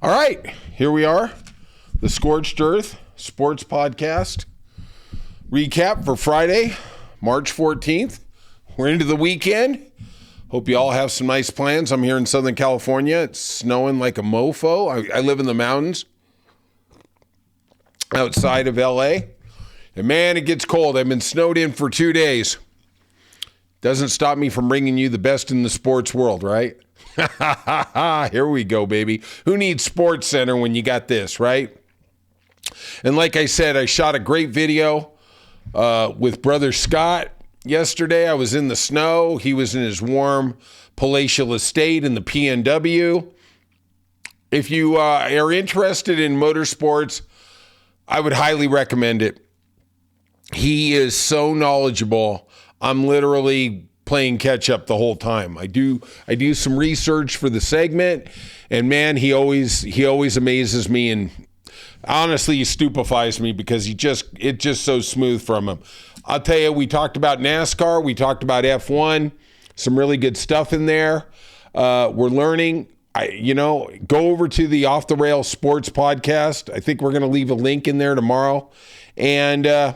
All right, here we are, the Scorched Earth Sports Podcast recap for Friday, March 14th. We're into the weekend. Hope you all have some nice plans. I'm here in Southern California. It's snowing like a mofo. I live in the mountains outside of LA. And man, it gets cold. I've been snowed in for 2 days. Doesn't stop me from bringing you the best in the sports world, right? Here we go, baby. Who needs Sports Center when you got this, right? And like I said, I shot a great video with Brother Scott yesterday. I was in the snow. He was in his warm palatial estate in the PNW. If you are interested in motorsports, I would highly recommend it. He is so knowledgeable. I'm literally playing catch up the whole time. I do some research for the segment, and man, he always amazes me, and honestly, he stupefies me because it's just so smooth from him. I'll tell you, we talked about NASCAR, we talked about F1, some really good stuff in there. We're learning. Go over to the Off the Rails Sports Podcast. I think we're going to leave a link in there tomorrow, and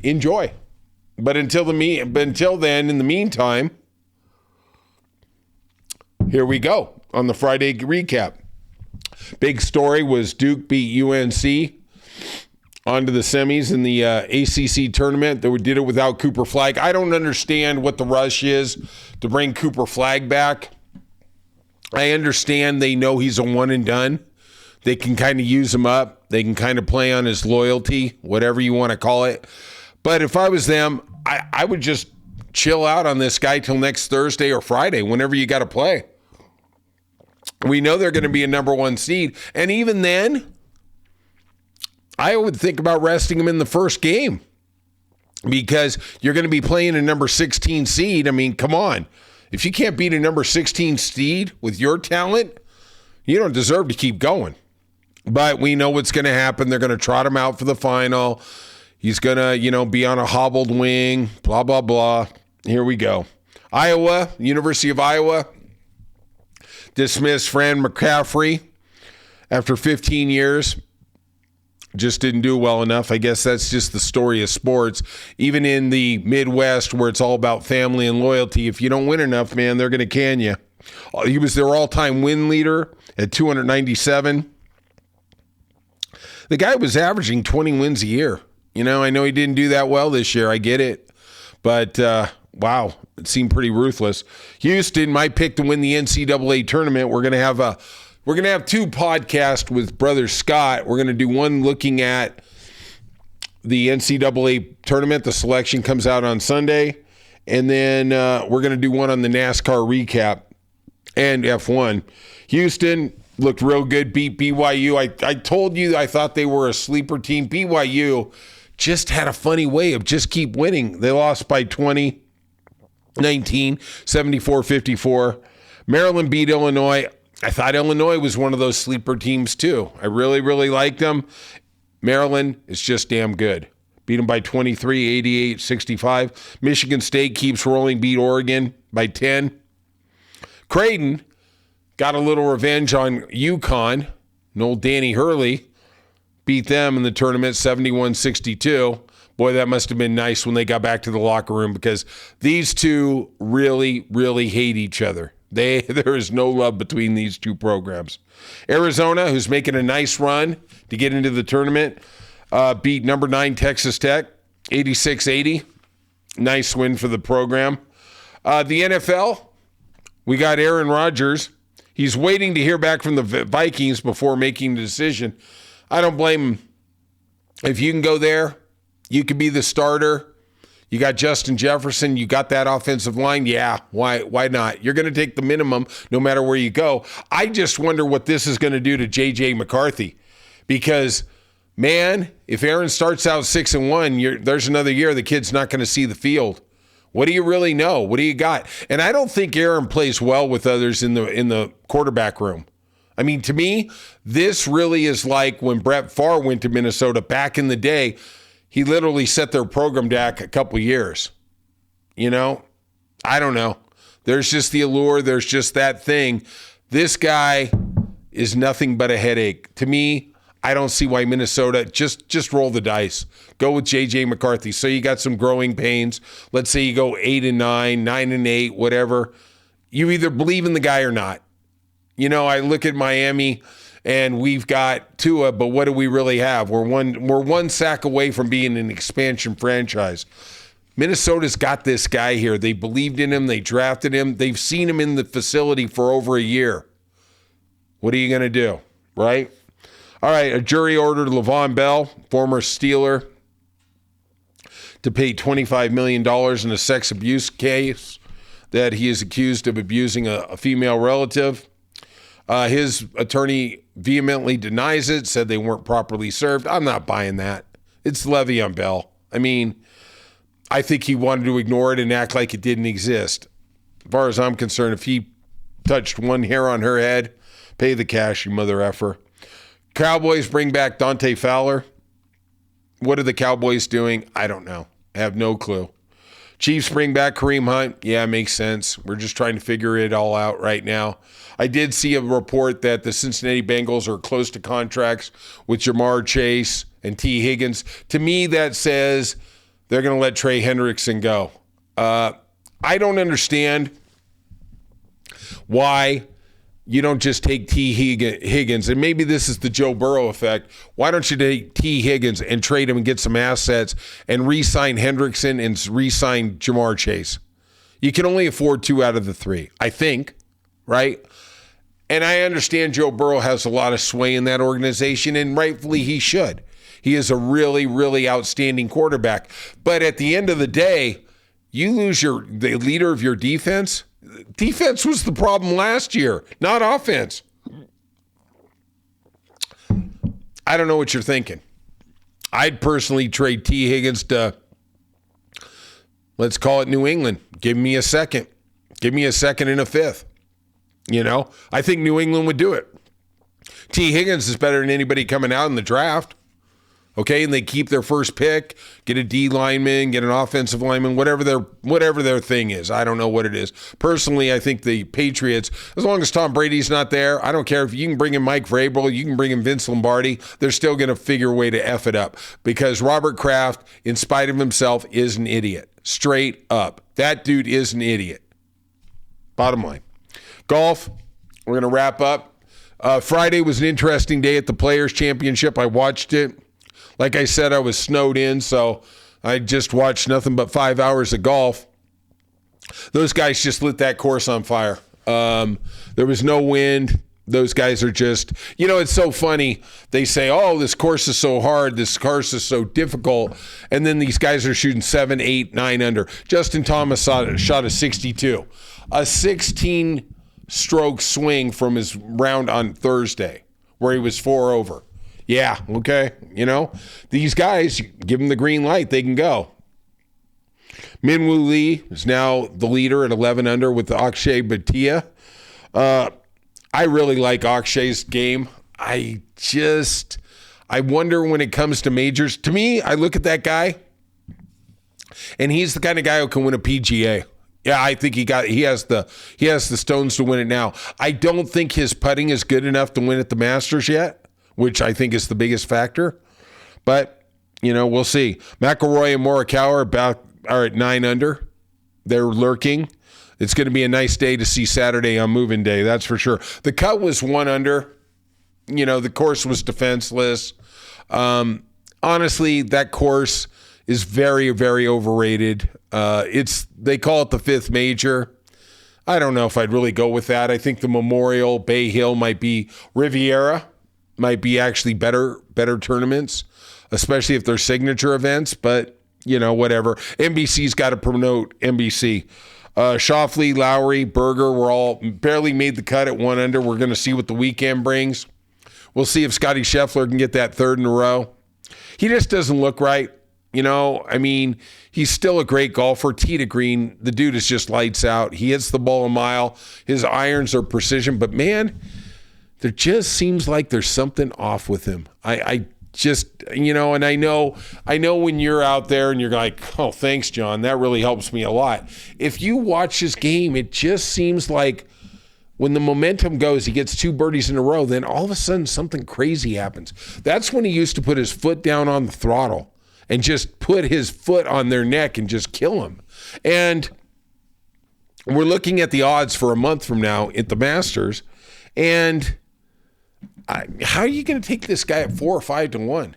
enjoy. But until then, in the meantime, here we go on the Friday recap. Big story was Duke beat UNC onto the semis in the ACC tournament. They did it without Cooper Flagg. I don't understand what the rush is to bring Cooper Flagg back. I understand they know he's a one and done. They can kind of use him up. They can kind of play on his loyalty, whatever you want to call it. But if I was them, I would just chill out on this guy till next Thursday or Friday, whenever you got to play. We know they're going to be a number one seed. And even then, I would think about resting him in the first game because you're going to be playing a number 16 seed. I mean, come on. If you can't beat a number 16 seed with your talent, you don't deserve to keep going. But we know what's going to happen. They're going to trot him out for the final. He's going to, be on a hobbled wing, blah, blah, blah. Here we go. Iowa, University of Iowa, dismissed Fran McCaffrey after 15 years. Just didn't do well enough. I guess that's just the story of sports. Even in the Midwest, where it's all about family and loyalty, if you don't win enough, man, they're going to can you. He was their all-time win leader at 297. The guy was averaging 20 wins a year. I know he didn't do that well this year. I get it. But, wow, it seemed pretty ruthless. Houston, my pick to win the NCAA tournament. We're going to have two podcasts with Brother Scott. We're going to do one looking at the NCAA tournament. The selection comes out on Sunday. And then we're going to do one on the NASCAR recap and F1. Houston looked real good, beat BYU. I told you I thought they were a sleeper team. BYU just had a funny way of just keep winning. They lost by 20, 19, 74-54. Maryland beat Illinois. I thought Illinois was one of those sleeper teams too. I really, really liked them. Maryland is just damn good. Beat them by 23, 88-65. Michigan State keeps rolling, beat Oregon by 10. Creighton got a little revenge on UConn. And old Danny Hurley beat them in the tournament 71-62. Boy, that must have been nice when they got back to the locker room because these two really, really hate each other. There is no love between these two programs. Arizona, who's making a nice run to get into the tournament, beat number 9 Texas Tech 86-80. Nice win for the program. The NFL, we got Aaron Rodgers. He's waiting to hear back from the Vikings before making the decision. I don't blame him. If you can go there, you could be the starter. You got Justin Jefferson. You got that offensive line. Yeah, why not? You're going to take the minimum no matter where you go. I just wonder what this is going to do to J.J. McCarthy because, man, if Aaron starts out 6-1, there's another year the kid's not going to see the field. What do you really know? What do you got? And I don't think Aaron plays well with others in the quarterback room. I mean, to me, this really is like when Brett Favre went to Minnesota back in the day. He literally set their program back a couple years. I don't know. There's just the allure. There's just that thing. This guy is nothing but a headache. To me, I don't see why Minnesota, just roll the dice. Go with J.J. McCarthy. So you got some growing pains. Let's say you go 8-9, 9-8, whatever. You either believe in the guy or not. You know, I look at Miami and we've got Tua, but what do we really have? We're one sack away from being an expansion franchise. Minnesota's got this guy here. They believed in him. They drafted him. They've seen him in the facility for over a year. What are you going to do, right? All right, a jury ordered Le'Veon Bell, former Steeler, to pay $25 million in a sex abuse case that he is accused of abusing a female relative. His attorney vehemently denies it, said they weren't properly served. I'm not buying that. It's Le'Veon Bell. I mean, I think he wanted to ignore it and act like it didn't exist. As far as I'm concerned, if he touched one hair on her head, pay the cash, you mother effer. Cowboys bring back Dante Fowler. What are the Cowboys doing? I don't know. I have no clue. Chiefs bring back Kareem Hunt. Yeah, makes sense. We're just trying to figure it all out right now. I did see a report that the Cincinnati Bengals are close to contracts with Jamar Chase and T. Higgins. To me, that says they're going to let Trey Hendrickson go. I don't understand why you don't just take T. Higgins, and maybe this is the Joe Burrow effect. Why don't you take T. Higgins and trade him and get some assets and re-sign Hendrickson and re-sign Jamar Chase? You can only afford 2 out of the 3, I think, right? And I understand Joe Burrow has a lot of sway in that organization, and rightfully he should. He is a really, really outstanding quarterback. But at the end of the day, you lose the leader of your defense. Defense was the problem last year, not offense. I don't know what you're thinking. I'd personally trade T. Higgins to, let's call it New England. Give me a second. Give me a second and a fifth. You know, I think New England would do it. T. Higgins is better than anybody coming out in the draft. Okay, and they keep their first pick, get a D lineman, get an offensive lineman, whatever their thing is. I don't know what it is. Personally, I think the Patriots, as long as Tom Brady's not there, I don't care if you can bring in Mike Vrabel, you can bring in Vince Lombardi, they're still going to figure a way to F it up because Robert Kraft, in spite of himself, is an idiot. Straight up. That dude is an idiot. Bottom line. Golf, we're going to wrap up. Friday was an interesting day at the Players Championship. I watched it. Like I said, I was snowed in, so I just watched nothing but 5 hours of golf. Those guys just lit that course on fire. There was no wind. Those guys are just, you know, it's so funny. They say, oh, this course is so hard. This course is so difficult. And then these guys are shooting 7, 8, 9 under. Justin Thomas shot a 62. A 16-stroke swing from his round on Thursday where he was 4 over. Yeah, okay. You know, these guys, give them the green light, they can go. Minwoo Lee is now the leader at 11 under with Akshay Bhatia. I really like Akshay's game. I wonder when it comes to majors. To me, I look at that guy, and he's the kind of guy who can win a PGA. Yeah, I think he has the stones to win it now. I don't think his putting is good enough to win at the Masters yet, which I think is the biggest factor. But, you know, we'll see. McIlroy and Morikawa are at 9 under. They're lurking. It's going to be a nice day to see Saturday on Moving Day, that's for sure. The cut was 1 under. You know, the course was defenseless. Honestly, that course is very, very overrated. They call it the 5th major. I don't know if I'd really go with that. I think the Memorial, Bay Hill Riviera might be actually better tournaments, especially if they're signature events, but, you know, whatever. NBC's got to promote NBC. Schauffele, Lowry, Berger were all barely made the cut at 1 under. We're going to see what the weekend brings. We'll see if Scotty Scheffler can get that 3rd in a row. He just doesn't look right. You know, I mean, he's still a great golfer. Tee to green, the dude is just lights out. He hits the ball a mile. His irons are precision, but man, there just seems like there's something off with him. I just, you know, and I know when you're out there and you're like, oh, thanks, John. That really helps me a lot. If you watch his game, it just seems like when the momentum goes, he gets 2 birdies in a row, then all of a sudden something crazy happens. That's when he used to put his foot down on the throttle and just put his foot on their neck and just kill them. And we're looking at the odds for a month from now at the Masters, and how are you going to take this guy at 4 or 5 to 1?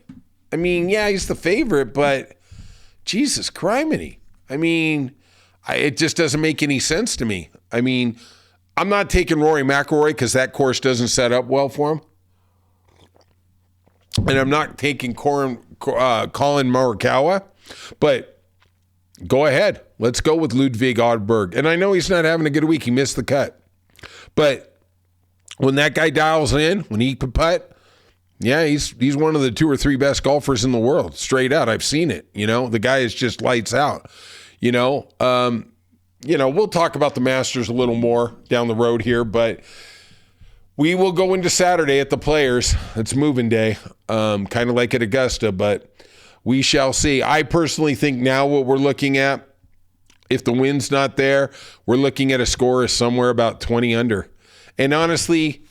I mean, yeah, he's the favorite, but Jesus criminy. I mean, it just doesn't make any sense to me. I mean, I'm not taking Rory McIlroy because that course doesn't set up well for him. And I'm not taking Colin Morikawa, but go ahead. Let's go with Ludvig Åberg. And I know he's not having a good week. He missed the cut. But when that guy dials in, when he can putt, yeah, he's one of the 2 or 3 best golfers in the world. Straight out. I've seen it. The guy is just lights out. We'll talk about the Masters a little more down the road here, but we will go into Saturday at the Players. It's moving day, kind of like at Augusta, but we shall see. I personally think now what we're looking at, if the wind's not there, we're looking at a score of somewhere about 20 under. And honestly,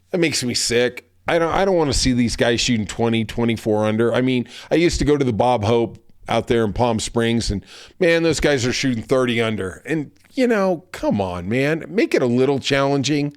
that makes me sick. I don't want to see these guys shooting 20, 24 under. I mean, I used to go to the Bob Hope out there in Palm Springs, and man, those guys are shooting 30 under. And, come on, man, make it a little challenging.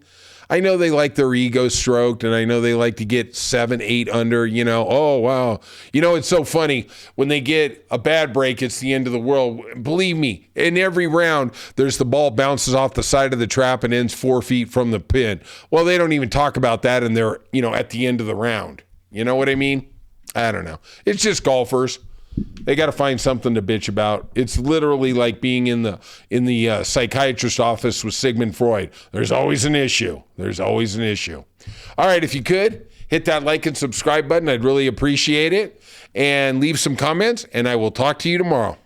I know they like their ego stroked, and I know they like to get 7, 8 under, oh, wow. It's so funny. When they get a bad break, it's the end of the world. Believe me, in every round, there's the ball bounces off the side of the trap and ends 4 feet from the pin. Well, they don't even talk about that in their, at the end of the round. You know what I mean? I don't know. It's just golfers. They got to find something to bitch about. It's literally like being in the psychiatrist's office with Sigmund Freud. There's always an issue. There's always an issue. All right, if you could, hit that like and subscribe button. I'd really appreciate it. And leave some comments, and I will talk to you tomorrow.